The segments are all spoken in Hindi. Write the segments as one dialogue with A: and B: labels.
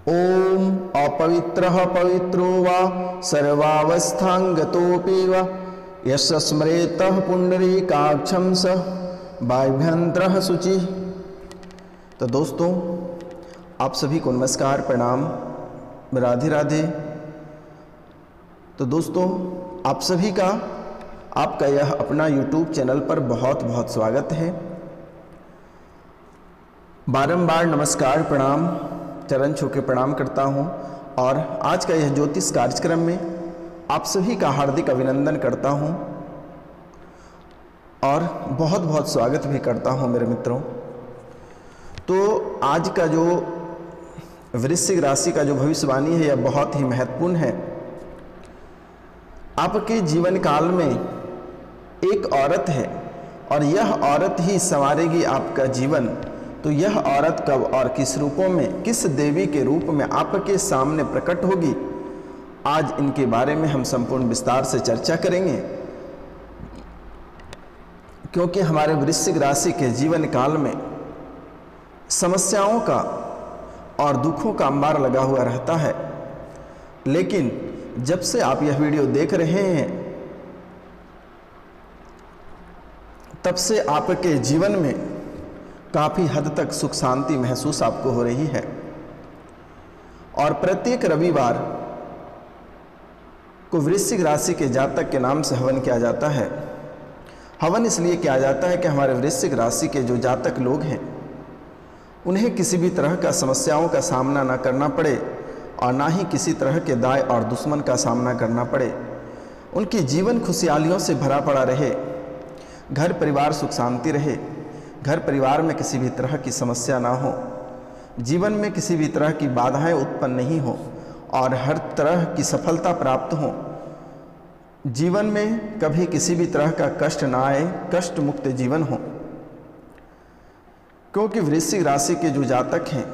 A: ओम अपवित्रः पवित्रो वा सर्वावस्थांगतोऽपि वा यस्य स्मरेतः पुंडरीकाक्षं स वाह्यंतरः शुचिः। तो दोस्तों, आप सभी को नमस्कार, प्रणाम, राधे राधे। तो दोस्तों, आप सभी का आपका यह अपना YouTube चैनल पर बहुत बहुत स्वागत है। बारंबार नमस्कार, प्रणाम, चरण छू के प्रणाम करता हूं और आज का यह ज्योतिष कार्यक्रम में आप सभी का हार्दिक अभिनंदन करता हूं और बहुत बहुत स्वागत भी करता हूं मेरे मित्रों। तो आज का जो वृश्चिक राशि का जो भविष्यवाणी है यह बहुत ही महत्वपूर्ण है। आपके जीवन काल में एक औरत है और यह औरत ही संवारेगी आपका जीवन। तो यह औरत कब और किस रूपों में, किस देवी के रूप में आपके सामने प्रकट होगी, आज इनके बारे में हम संपूर्ण विस्तार से चर्चा करेंगे। क्योंकि हमारे वृश्चिक राशि के जीवन काल में समस्याओं का और दुखों का अंबार लगा हुआ रहता है, लेकिन जब से आप यह वीडियो देख रहे हैं तब से आपके जीवन में काफ़ी हद तक सुख शांति महसूस आपको हो रही है। और प्रत्येक रविवार को वृश्चिक राशि के जातक के नाम से हवन किया जाता है। हवन इसलिए किया जाता है कि हमारे वृश्चिक राशि के जो जातक लोग हैं उन्हें किसी भी तरह का समस्याओं का सामना ना करना पड़े और ना ही किसी तरह के दाय और दुश्मन का सामना करना पड़े। उनकी जीवन खुशहालियों से भरा पड़ा रहे, घर परिवार सुख शांति रहे, घर परिवार में किसी भी तरह की समस्या ना हो, जीवन में किसी भी तरह की बाधाएं उत्पन्न नहीं हो और हर तरह की सफलता प्राप्त हो। जीवन में कभी किसी भी तरह का कष्ट ना आए, कष्ट मुक्त जीवन हो। क्योंकि वृश्चिक राशि के जो जातक हैं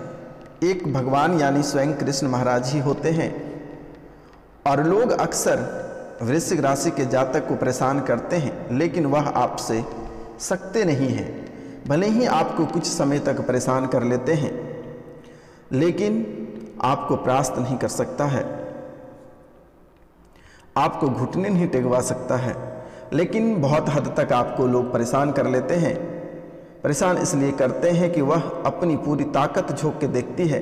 A: एक भगवान यानी स्वयं कृष्ण महाराज ही होते हैं और लोग अक्सर वृश्चिक राशि के जातक को परेशान करते हैं, लेकिन वह आपसे सकते नहीं हैं। भले ही आपको कुछ समय तक परेशान कर लेते हैं, लेकिन आपको परास्त नहीं कर सकता है, आपको घुटने नहीं टेकवा सकता है। लेकिन बहुत हद तक आपको लोग परेशान कर लेते हैं। परेशान इसलिए करते हैं कि वह अपनी पूरी ताकत झोंक के देखती है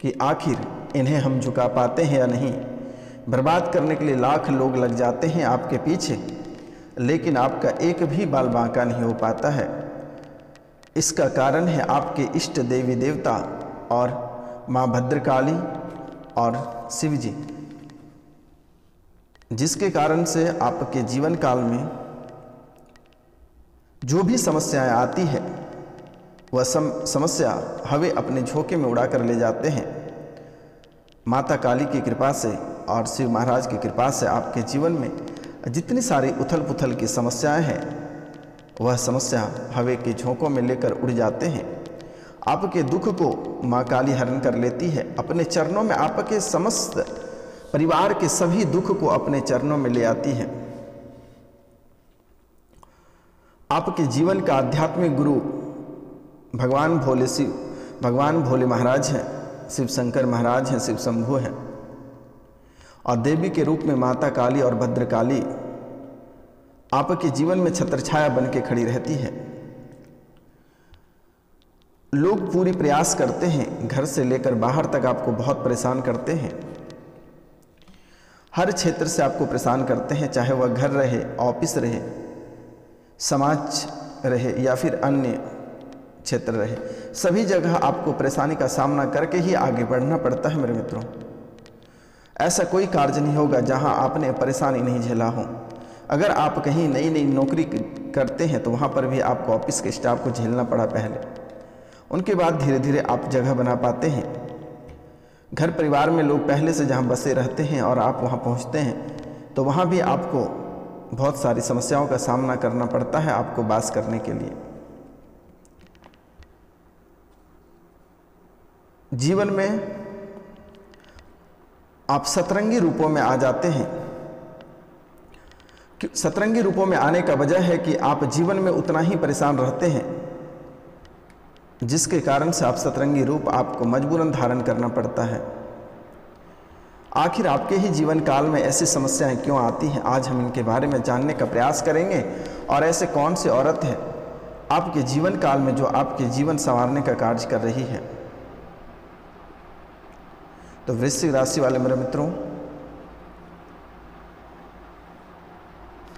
A: कि आखिर इन्हें हम झुका पाते हैं या नहीं। बर्बाद करने के लिए लाख लोग लग जाते हैं आपके पीछे, लेकिन आपका एक भी बाल बांका नहीं हो पाता है। इसका कारण है आपके इष्ट देवी देवता और माँ भद्रकाली और शिव जी, जिसके कारण से आपके जीवन काल में जो भी समस्याएं आती है वह समस्या हवे अपने झोंके में उड़ा कर ले जाते हैं। माता काली की कृपा से और शिव महाराज की कृपा से आपके जीवन में जितनी सारी उथल पुथल की समस्याएं हैं वह समस्या हवे के झोंकों में लेकर उड़ जाते हैं। आपके दुख को माँ काली हरण कर लेती है। अपने चरणों में आपके समस्त परिवार के सभी दुख को अपने चरणों में ले आती है। आपके जीवन का आध्यात्मिक गुरु भगवान भोले महाराज हैं, शिव शंकर महाराज हैं, शिव शंभु हैं और देवी के रूप में माता काली और भद्रकाली आपके जीवन में छत्रछाया बन के खड़ी रहती है। लोग पूरी प्रयास करते हैं, घर से लेकर बाहर तक आपको बहुत परेशान करते हैं। हर क्षेत्र से आपको परेशान करते हैं, चाहे वह घर रहे, ऑफिस रहे, समाज रहे या फिर अन्य क्षेत्र रहे। सभी जगह आपको परेशानी का सामना करके ही आगे बढ़ना पड़ता है मेरे मित्रों। ऐसा कोई कार्य नहीं होगा जहां आपने परेशानी नहीं झेला हो। अगर आप कहीं नई नई नौकरी करते हैं तो वहाँ पर भी आपको ऑफिस के स्टाफ को झेलना पड़ा पहले, उनके बाद धीरे धीरे आप जगह बना पाते हैं। घर परिवार में लोग पहले से जहाँ बसे रहते हैं और आप वहाँ पहुँचते हैं तो वहाँ भी आपको बहुत सारी समस्याओं का सामना करना पड़ता है आपको वास करने के लिए। जीवन में आप सतरंगी रूपों में आ जाते हैं। सतरंगी रूपों में आने का वजह है कि आप जीवन में उतना ही परेशान रहते हैं जिसके कारण से आप सतरंगी रूप आपको मजबूरन धारण करना पड़ता है। आखिर आपके ही जीवन काल में ऐसी समस्याएं क्यों आती हैं, आज हम इनके बारे में जानने का प्रयास करेंगे। और ऐसे कौन सी औरत है आपके जीवन काल में जो आपके जीवन संवारने का कार्य कर रही है। तो वृश्चिक राशि वाले मेरे मित्रों,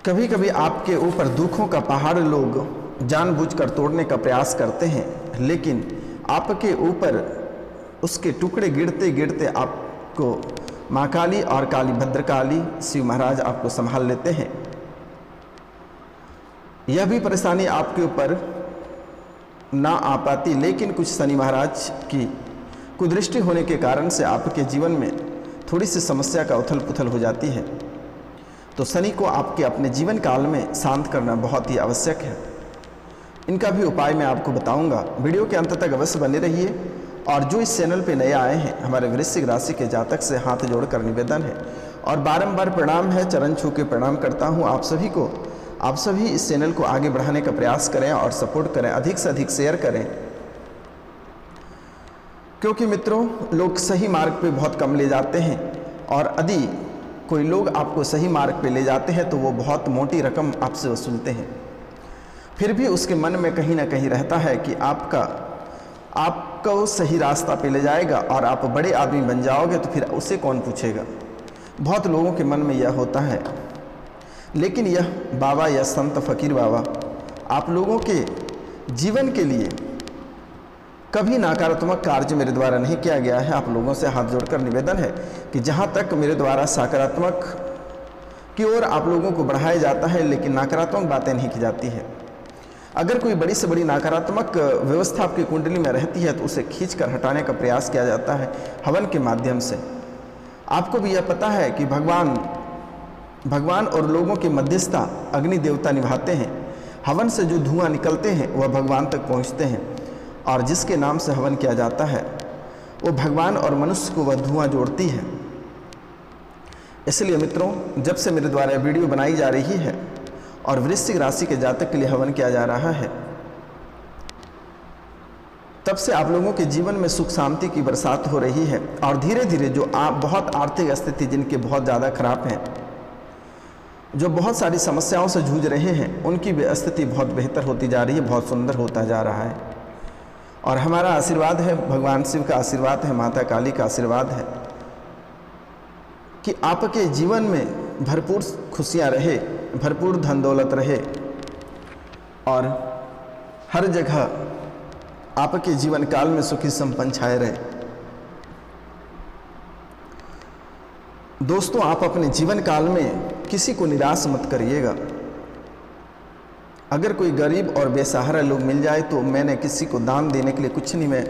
A: कभी कभी आपके ऊपर दुखों का पहाड़ लोग जानबूझकर तोड़ने का प्रयास करते हैं, लेकिन आपके ऊपर उसके टुकड़े गिरते गिरते आपको माँ काली और काली भद्रकाली शिव महाराज आपको संभाल लेते हैं। यह भी परेशानी आपके ऊपर ना आ पाती, लेकिन कुछ शनि महाराज की कुदृष्टि होने के कारण से आपके जीवन में थोड़ी सी समस्या का उथल पुथल हो जाती है। तो शनि को आपके अपने जीवन काल में शांत करना बहुत ही आवश्यक है। इनका भी उपाय मैं आपको बताऊंगा। वीडियो के अंत तक अवश्य बने रहिए। और जो इस चैनल पे नए आए हैं, हमारे वृश्चिक राशि के जातक से हाथ जोड़कर निवेदन है और बारंबार प्रणाम है, चरण छू के प्रणाम करता हूँ आप सभी को। आप सभी इस चैनल को आगे बढ़ाने का प्रयास करें और सपोर्ट करें, अधिक से अधिक शेयर करें, क्योंकि मित्रों लोग सही मार्ग पे बहुत कम ले जाते हैं और यदि कोई लोग आपको सही मार्ग पे ले जाते हैं तो वो बहुत मोटी रकम आपसे वसूलते हैं। फिर भी उसके मन में कहीं ना कहीं रहता है कि आपको सही रास्ता पे ले जाएगा और आप बड़े आदमी बन जाओगे तो फिर उसे कौन पूछेगा। बहुत लोगों के मन में यह होता है, लेकिन यह बाबा या संत फकीर बाबा आप लोगों के जीवन के लिए कभी नकारात्मक कार्य मेरे द्वारा नहीं किया गया है। आप लोगों से हाथ जोड़कर निवेदन है कि जहाँ तक मेरे द्वारा सकारात्मक की ओर आप लोगों को बढ़ाया जाता है, लेकिन नकारात्मक बातें नहीं की जाती है। अगर कोई बड़ी से बड़ी नकारात्मक व्यवस्था आपकी कुंडली में रहती है तो उसे खींचकर हटाने का प्रयास किया जाता है हवन के माध्यम से। आपको भी यह पता है कि भगवान और लोगों की मध्यस्थता अग्नि देवता निभाते हैं। हवन से जो धुआं निकलते हैं वह भगवान तक पहुंचते हैं और जिसके नाम से हवन किया जाता है वो भगवान और मनुष्य को वह धुआं जोड़ती है। इसलिए मित्रों, जब से मेरे द्वारा वीडियो बनाई जा रही है और वृश्चिक राशि के जातक के लिए हवन किया जा रहा है, तब से आप लोगों के जीवन में सुख शांति की बरसात हो रही है। और धीरे धीरे जो आप बहुत आर्थिक स्थिति जिनके बहुत ज़्यादा खराब हैं, जो बहुत सारी समस्याओं से जूझ रहे हैं, उनकी भी स्थिति बहुत बेहतर होती जा रही है, बहुत सुंदर होता जा रहा है। और हमारा आशीर्वाद है, भगवान शिव का आशीर्वाद है, माता काली का आशीर्वाद है कि आपके जीवन में भरपूर खुशियाँ रहे, भरपूर धन दौलत रहे और हर जगह आपके जीवन काल में सुखी संपन्न छाए रहे। दोस्तों, आप अपने जीवन काल में किसी को निराश मत करिएगा। अगर कोई गरीब और बेसहारा लोग मिल जाए तो मैंने किसी को दान देने के लिए कुछ नहीं मैं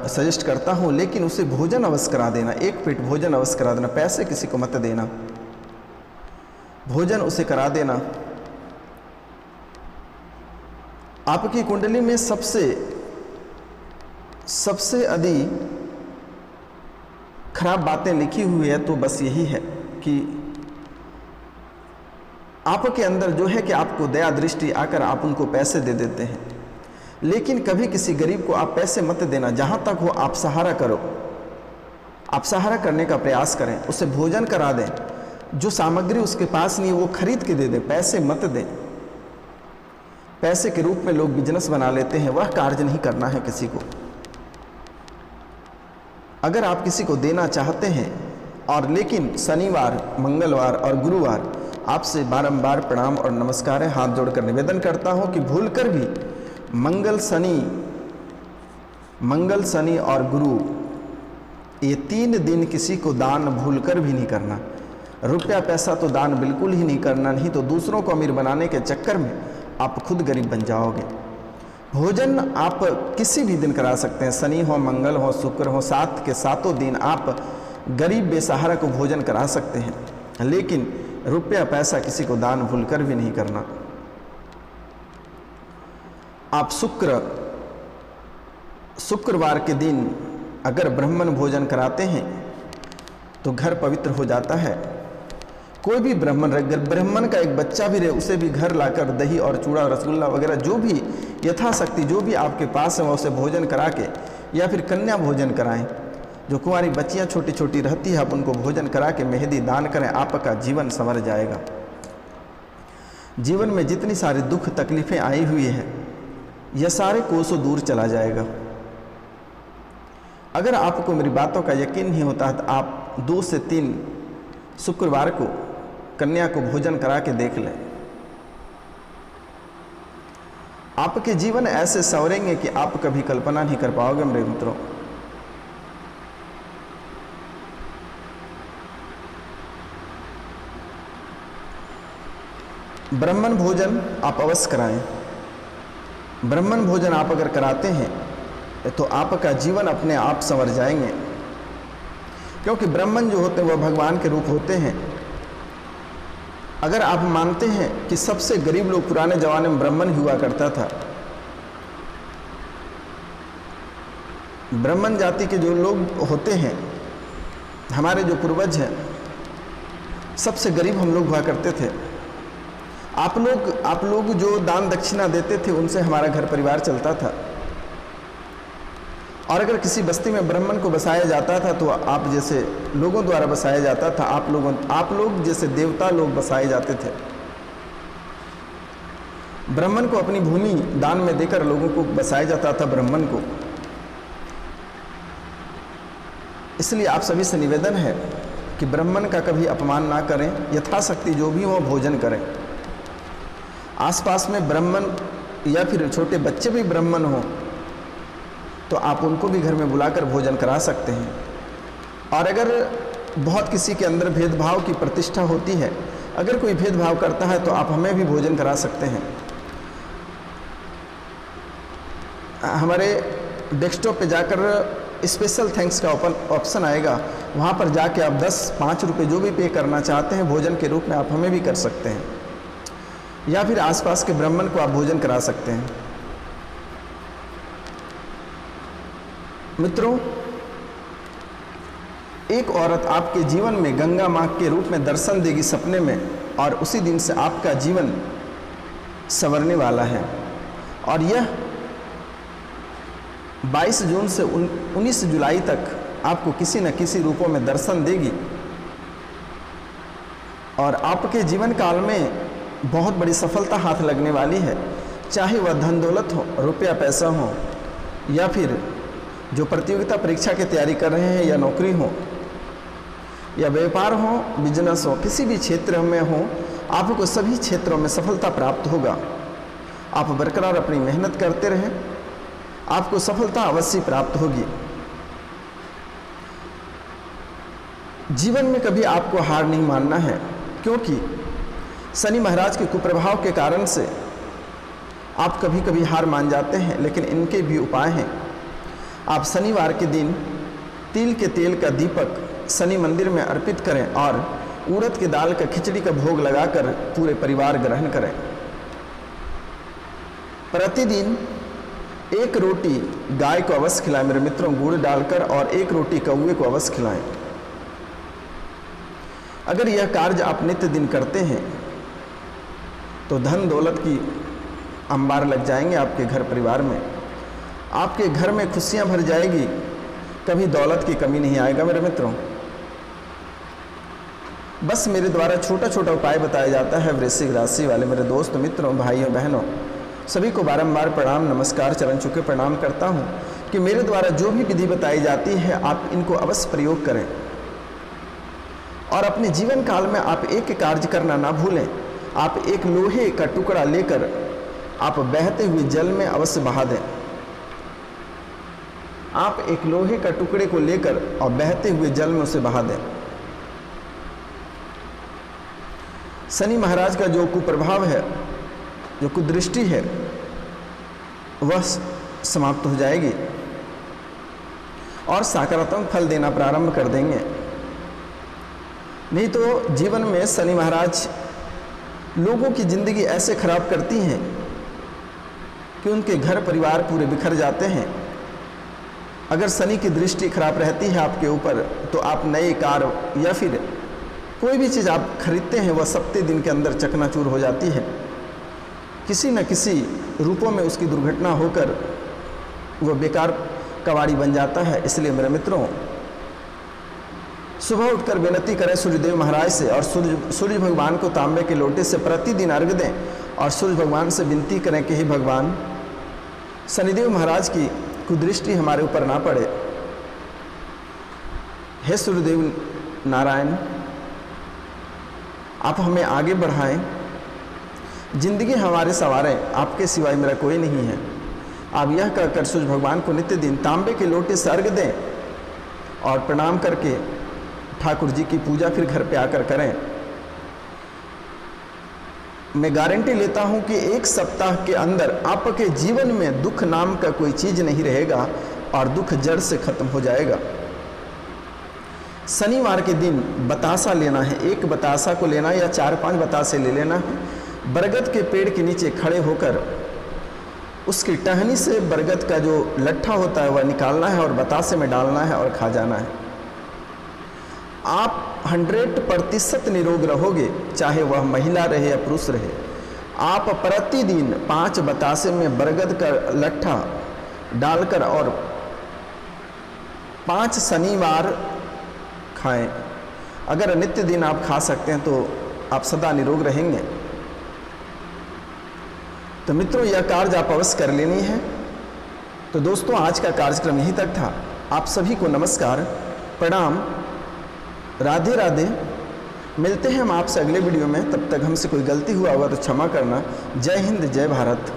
A: सजेस्ट करता हूँ, लेकिन उसे भोजन अवश्य करा देना, एक पेट भोजन अवश्य करा देना। पैसे किसी को मत देना, भोजन उसे करा देना। आपकी कुंडली में सबसे अधिक खराब बातें लिखी हुई है तो बस यही है कि आपके अंदर जो है कि आपको दया दृष्टि आकर आप उनको पैसे दे देते हैं, लेकिन कभी किसी गरीब को आप पैसे मत देना। जहाँ तक हो आप सहारा करो, आप सहारा करने का प्रयास करें, उसे भोजन करा दें। जो सामग्री उसके पास नहीं है वो खरीद के दे दें, पैसे मत दें। पैसे के रूप में लोग बिजनेस बना लेते हैं, वह कार्य नहीं करना है किसी को। अगर आप किसी को देना चाहते हैं और लेकिन शनिवार, मंगलवार और गुरुवार आपसे बारंबार प्रणाम और नमस्कार है, हाथ जोड़कर निवेदन करता हूं कि भूलकर भी मंगल, शनि और गुरु ये 3 दिन किसी को दान भूलकर भी नहीं करना। रुपया पैसा तो दान बिल्कुल ही नहीं करना, नहीं तो दूसरों को अमीर बनाने के चक्कर में आप खुद गरीब बन जाओगे। भोजन आप किसी भी दिन करा सकते हैं, शनि हो, मंगल हो, शुक्र हो, 7 के 7 दिन आप गरीब बेसहारा को भोजन करा सकते हैं, लेकिन रुपया पैसा किसी को दान भूलकर भी नहीं करना। आप शुक्रवार के दिन अगर ब्राह्मण भोजन कराते हैं तो घर पवित्र हो जाता है। कोई भी ब्राह्मण का एक बच्चा भी रहे उसे भी घर लाकर दही और चूड़ा रसगुल्ला वगैरह जो भी यथाशक्ति जो भी आपके पास है वह उसे भोजन करा के या फिर कन्या भोजन कराएं। जो कुंवारी बच्चियां छोटी छोटी रहती है आप उनको भोजन करा के मेहंदी दान करें, आपका जीवन संवर जाएगा। जीवन में जितनी सारी दुख तकलीफ़ें आई हुई है यह सारे कोसों दूर चला जाएगा। अगर आपको मेरी बातों का यकीन नहीं होता तो आप 2 से 3 शुक्रवार को कन्या को भोजन करा के देख लें। आपके जीवन ऐसे संवरेंगे कि आप कभी कल्पना नहीं कर पाओगे मेरे मित्रों। ब्राह्मण भोजन आप अवश्य कराएं। ब्राह्मण भोजन आप अगर कराते हैं तो आपका जीवन अपने आप संवर जाएंगे, क्योंकि ब्राह्मण जो होते हैं वह भगवान के रूप होते हैं। अगर आप मानते हैं कि सबसे गरीब लोग पुराने ज़माने में ब्राह्मण हुआ करता था, ब्राह्मण जाति के जो लोग होते हैं, हमारे जो पूर्वज हैं, सबसे गरीब हम लोग हुआ करते थे। आप लोग जो दान दक्षिणा देते थे उनसे हमारा घर परिवार चलता था। और अगर किसी बस्ती में ब्राह्मण को बसाया जाता था तो आप जैसे लोगों द्वारा बसाया जाता था, आप लोग जैसे देवता लोग बसाए जाते थे। ब्राह्मण को अपनी भूमि दान में देकर लोगों को बसाया जाता था ब्राह्मण को। इसलिए आप सभी से निवेदन है कि ब्राह्मण का कभी अपमान ना करें, यथाशक्ति जो भी हो भोजन करें। आसपास में ब्राह्मण या फिर छोटे बच्चे भी ब्राह्मण हों तो आप उनको भी घर में बुलाकर भोजन करा सकते हैं। और अगर बहुत किसी के अंदर भेदभाव की प्रतिष्ठा होती है, अगर कोई भेदभाव करता है तो आप हमें भी भोजन करा सकते हैं। हमारे डेस्कटॉप पे जाकर स्पेशल थैंक्स का ऑप्शन आएगा, वहाँ पर जाके आप 10-5 रुपये जो भी पे करना चाहते हैं भोजन के रूप में आप हमें भी कर सकते हैं, या फिर आसपास के ब्राह्मण को आप भोजन करा सकते हैं। मित्रों, एक औरत आपके जीवन में गंगा माँ के रूप में दर्शन देगी सपने में, और उसी दिन से आपका जीवन संवरने वाला है। और यह 22 जून से 19 जुलाई तक आपको किसी न किसी रूपों में दर्शन देगी, और आपके जीवन काल में बहुत बड़ी सफलता हाथ लगने वाली है। चाहे वह धन दौलत हो, रुपया पैसा हो, या फिर जो प्रतियोगिता परीक्षा की तैयारी कर रहे हैं, या नौकरी हो, या व्यापार हो, बिजनेस हो, किसी भी क्षेत्र में हो, आपको सभी क्षेत्रों में सफलता प्राप्त होगा। आप बरकरार अपनी मेहनत करते रहें, आपको सफलता अवश्य प्राप्त होगी। जीवन में कभी आपको हार नहीं मानना है, क्योंकि शनि महाराज के कुप्रभाव के कारण से आप कभी कभी हार मान जाते हैं, लेकिन इनके भी उपाय हैं। आप शनिवार के दिन तिल के तेल का दीपक शनि मंदिर में अर्पित करें और उड़द के दाल का खिचड़ी का भोग लगाकर पूरे परिवार ग्रहण करें। प्रतिदिन 1 रोटी गाय को अवश्य खिलाएं मेरे मित्रों, गुड़ डालकर, और 1 रोटी कौवे को अवश्य खिलाएं। अगर यह कार्य आप नित्य दिन करते हैं तो धन दौलत की अंबार लग जाएंगे आपके घर परिवार में। आपके घर में खुशियां भर जाएगी, कभी दौलत की कमी नहीं आएगा मेरे मित्रों। बस मेरे द्वारा छोटा छोटा उपाय बताया जाता है। वृश्चिक राशि वाले मेरे दोस्त मित्रों, भाइयों बहनों, सभी को बारंबार प्रणाम, नमस्कार, चरण छू के प्रणाम करता हूं कि मेरे द्वारा जो भी विधि बताई जाती है आप इनको अवश्य प्रयोग करें, और अपने जीवन काल में आप एक कार्य करना ना भूलें। आप एक लोहे का टुकड़ा लेकर आप बहते हुए जल में अवश्य बहा दें। आप एक लोहे का टुकड़े को लेकर और बहते हुए जल में उसे बहा दें। शनि महाराज का जो कुप्रभाव है, जो कुदृष्टि है, वह समाप्त हो जाएगी और सकारात्मक फल देना प्रारंभ कर देंगे। नहीं तो जीवन में शनि महाराज लोगों की ज़िंदगी ऐसे खराब करती हैं कि उनके घर परिवार पूरे बिखर जाते हैं। अगर शनि की दृष्टि खराब रहती है आपके ऊपर तो आप नई कार या फिर कोई भी चीज़ आप खरीदते हैं वह 7 दिन के अंदर चकनाचूर हो जाती है। किसी न किसी रूपों में उसकी दुर्घटना होकर वह बेकार कबाड़ी बन जाता है। इसलिए मेरे मित्रों, सुबह उठकर विनती करें सूर्यदेव महाराज से और सूर्य भगवान को तांबे के लोटे से प्रतिदिन अर्घ दें और सूर्य भगवान से विनती करें कि हे भगवान, शनिदेव महाराज की कुदृष्टि हमारे ऊपर ना पड़े। हे सूर्यदेव नारायण, आप हमें आगे बढ़ाएं, जिंदगी हमारे संवारें, आपके सिवाय मेरा कोई नहीं है। आप यह कहकर सूर्य भगवान को नित्य दिन तांबे के लोटे से अर्घ दें और प्रणाम करके ठाकुर जी की पूजा फिर घर पे आकर करें। मैं गारंटी लेता हूं कि 1 सप्ताह के अंदर आपके जीवन में दुख नाम का कोई चीज नहीं रहेगा और दुख जड़ से खत्म हो जाएगा। शनिवार के दिन बतासा लेना है, 1 बतासा को लेना है या 4-5 बतासे ले लेना है। बरगद के पेड़ के नीचे खड़े होकर उसकी टहनी से बरगद का जो लट्ठा होता है वह निकालना है और बतासे में डालना है और खा जाना है। आप 100% निरोग रहोगे, चाहे वह महिला रहे या पुरुष रहे। आप प्रतिदिन 5 बतासे में बरगद का लट्ठा डालकर और 5 शनिवार खाएं। अगर नित्य दिन आप खा सकते हैं तो आप सदा निरोग रहेंगे। तो मित्रों, यह कार्य आप अवश्य कर लेनी है। तो दोस्तों, आज का कार्यक्रम यहीं तक था। आप सभी को नमस्कार, प्रणाम, राधे राधे। मिलते हैं हम आपसे अगले वीडियो में। तब तक हमसे कोई गलती हुआ होगा तो क्षमा करना। जय हिंद, जय भारत।